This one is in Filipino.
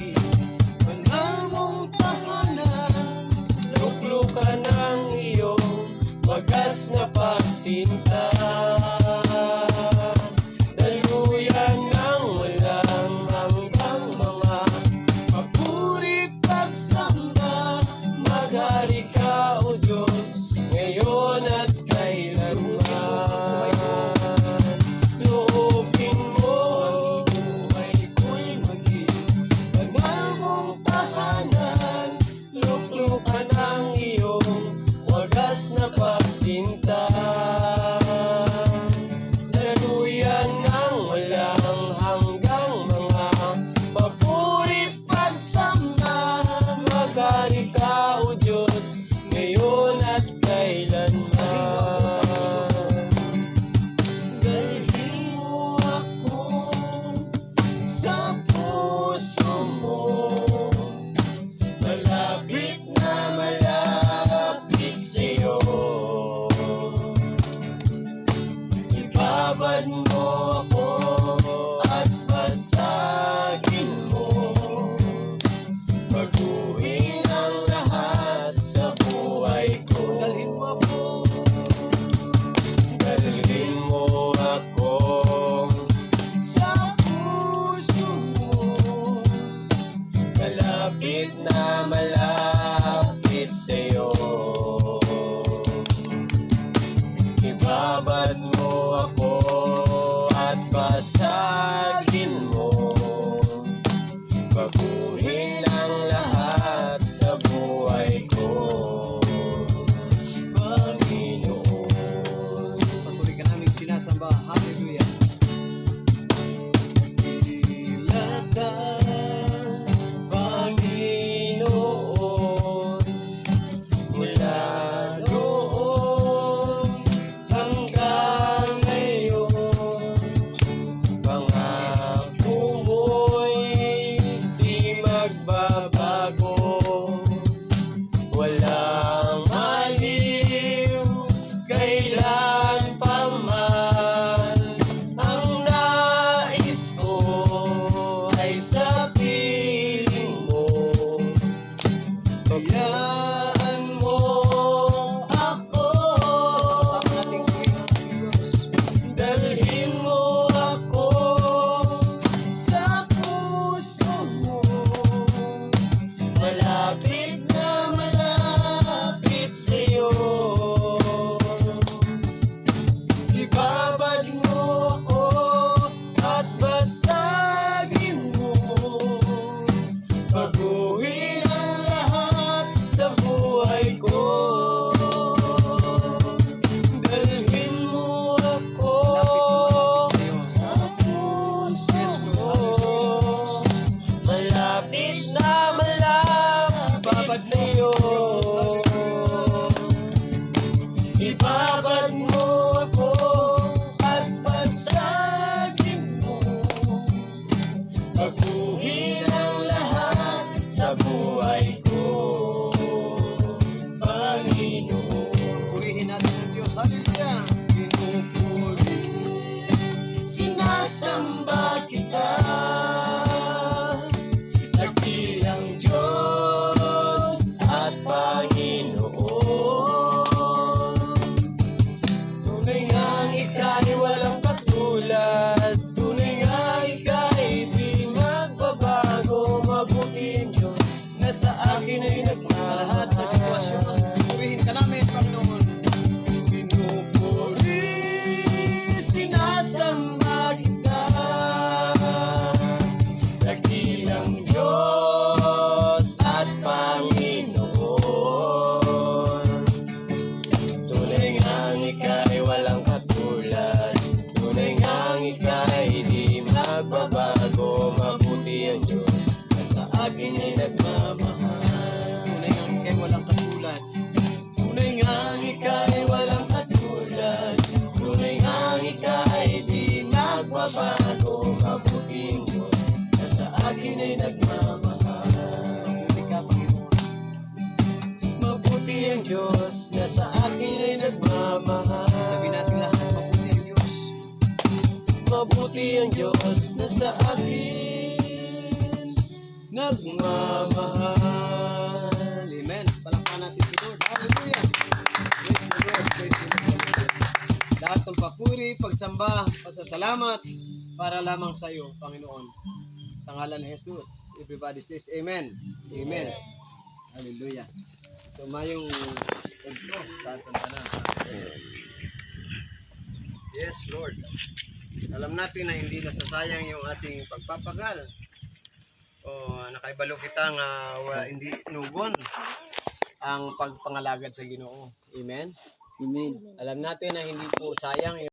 maging banal mong tahanan. Luklukan ang iyong wagas na pagsinta. Daluyan ng walang hanggang mga papurit pagsamba. Maghari ka, O Diyos, ngayon at kailanman. Loobin mo ang buhay ko'y maging banal mong tahanan. Luklukan ang iyong wagas na pagsinta. Daluyan ng walang hanggang mga papurit pagsamba. Maghari ka, O Diyos, ngayon at kailanman. Dalhin mo ako sa puso mo, malapit na malapit sa'yo. Ibabad mo ako at basagin mo, baguhin ang lahat sa buhay ko. Dalhin mo ako, dalhin mo ako sa puso mo, malapit na malapit sa'yo. Ibabad mo ako at basagin mo, baguhin ang lahat sa buhay ko. Panginoon, patuloy ka namin sinasamba. Hallelujah. Ilata, Panginoon, mula noon hanggang ngayon. Pangako mo'y di magbabago, walang maliw kailan pa man. Ang nais ko ay sa piling mo, hayaan mo ako. Dalhin mo ako sa puso mo, malapit na malapit sa'yo. Ibabad mo ako at basagin mo, baguhin ang lahat sa buhay ko. Dalhin mo ako sa puso mo, malapit na malapit sa'yo. Ibabad mo ako at basagin mo, baguhin ang lahat sa buhay ko. Panginoon, purihin natin ang Diyos. Hallelujah. Pinupuri, sinasamba kita, dakilang Diyos at Panginoon. Tunay ngang ika'y walang katulad, tunay ngang ika'y di magbabago. Mabuti ang Diyos na sa akin ay nagmamahal. Sa lahat ng sitwasyon, purihin ka namin, Panginoon. Pinupuri, sinasamba kita, dakilang Diyos at Panginoon. Tunay ngang ika'y walang katulad, tunay ngang ika'y di magbabago. Mabuti ang Diyos na sa akin ay nagmamahal. Tunay ngang ika'y walang katulad, tunay ngang ika'y walang katulad, tunay ngang ika'y di magbabago. Mabuti ang Diyos na sa akin ay nagmamahal. Mabuti ka, Panginoon. Mabuti ang Diyos na sa akin ay nagmamahal. Sabihin natin lahat, mabuti ang Diyos. Mabuti ang Diyos na sa akin nagmamahal. Amen. Palakpakan natin si Lord. Hallelujah. Praise the Lord. Praise the Lord. Lahat ng papuri, pagsamba, pasasalamat para lamang sa iyo, Panginoon. Sa ngalan ni Jesus. Everybody says Amen. Amen. Hallelujah. So mayong ito sa ating tanan. Yes, Lord. Alam natin na hindi nasasayang yung ating pagpapagal. O nakaibalo kita nga hindi nugon ang pagpangalagad sa Ginoo. Amen. Amen. Alam natin na hindi po sayang